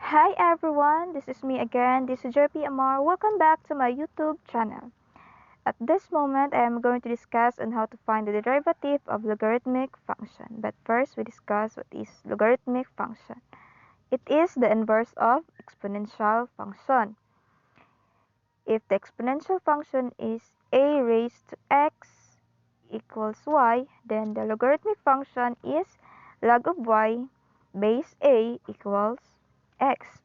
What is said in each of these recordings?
Hi everyone, this is me again, this is JP Amar. Welcome back to my YouTube channel. At this moment, I am going to discuss on how to find the derivative of logarithmic function. But first, we discuss what is logarithmic function. It is the inverse of exponential function. If the exponential function is a raised to x equals y, then the logarithmic function is log of y base a equals x.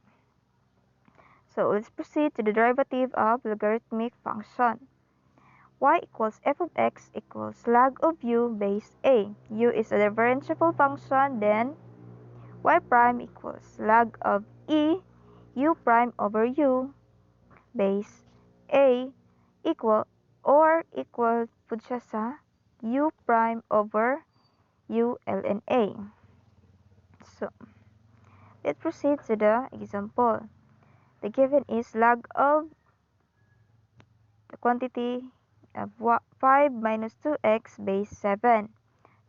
So let's proceed to the derivative of logarithmic function. Y equals f of x equals log of u base a. U is a differentiable function, then y prime equals log of e u prime over u base a equal po siya sa u prime over u ln a. So, let's proceed to the example. The given is log of the quantity of 5 minus 2x base 7.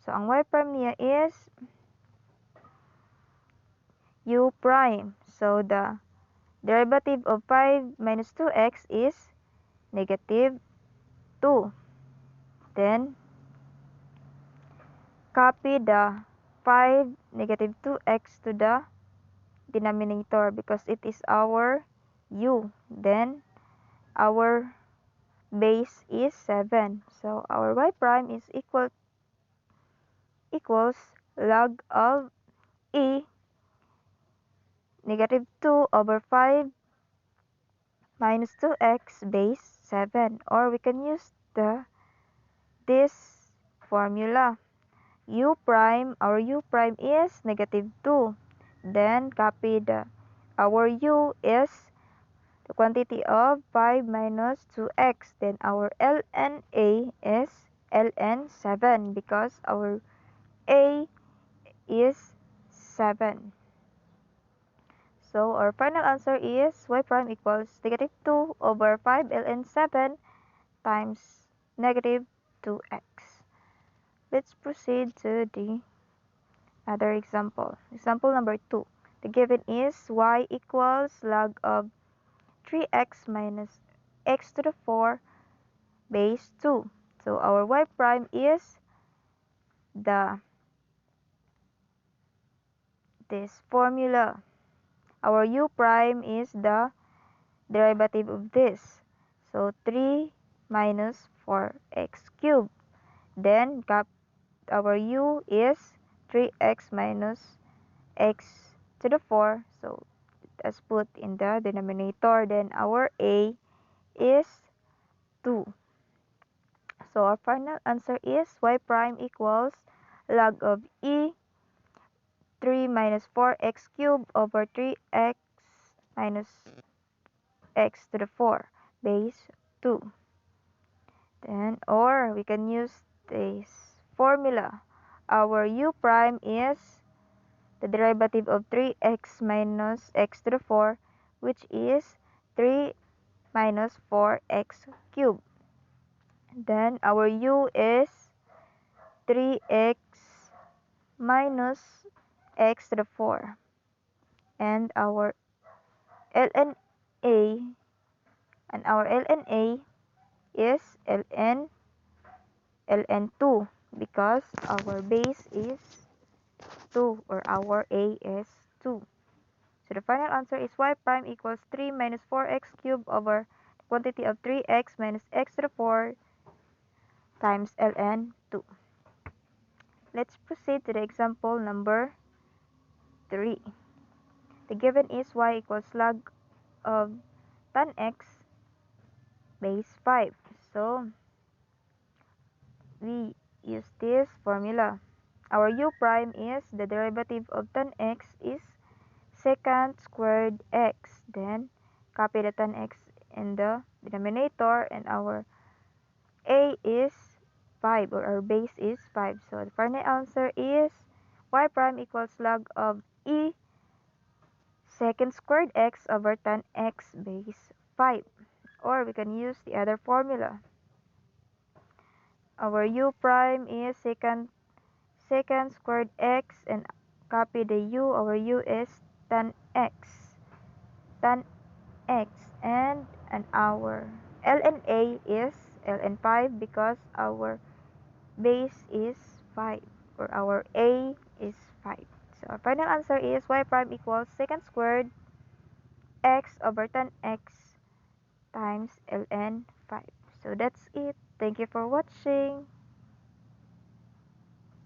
So, ang y prime niya is u prime. So, the derivative of 5 minus 2x is negative 2. Then, copy the 5 negative 2x to the denominator because it is our u. Then, our base is 7. So, our y prime is equals log of e negative 2 over 5 minus 2x base 7. Or we can use this formula. Our u prime is negative 2. Then copy our u is the quantity of 5 minus 2x. Then our ln a is ln 7 because our a is 7. So our final answer is y prime equals negative 2 over 5 ln 7 times negative 2x. Let's proceed to the other example. Example number 2. The given is y equals log of 3x minus x to the 4 base 2. So our y prime is this formula. Our u prime is the derivative of this. So 3 minus 4x cubed. Then our u is 3x minus x to the 4. So let's put in the denominator. Then our a is 2. So our final answer is y prime equals log of e 3 minus 4x cubed over 3x minus x to the 4 base 2. Then, or we can use this formula. Our u prime is the derivative of 3x minus x to the 4, which is 3 minus 4x cubed. Then, our u is 3x minus x to the 4. And our ln a is ln 2 because our base is 2 or our a is 2. So the final answer is y prime equals 3 minus 4x cubed over the quantity of 3x minus x to the 4 times ln 2. Let's proceed to the example number 3. The given is y equals log of tan x base 5. So we use this formula. Our u prime is the derivative of tan x is secant squared x. Then copy the tan x in the denominator and our a is 5 or our base is 5. So the final answer is y prime equals log of e secant squared x over tan x base 5. Or we can use the other formula. Our u prime is secant squared x and copy the u. Our u is tan x. tan x, and our ln a is ln 5 because our base is 5, or our a is 5. So our final answer is y prime equals secant squared x over tan x times ln 5. So that's it. Thank you for watching.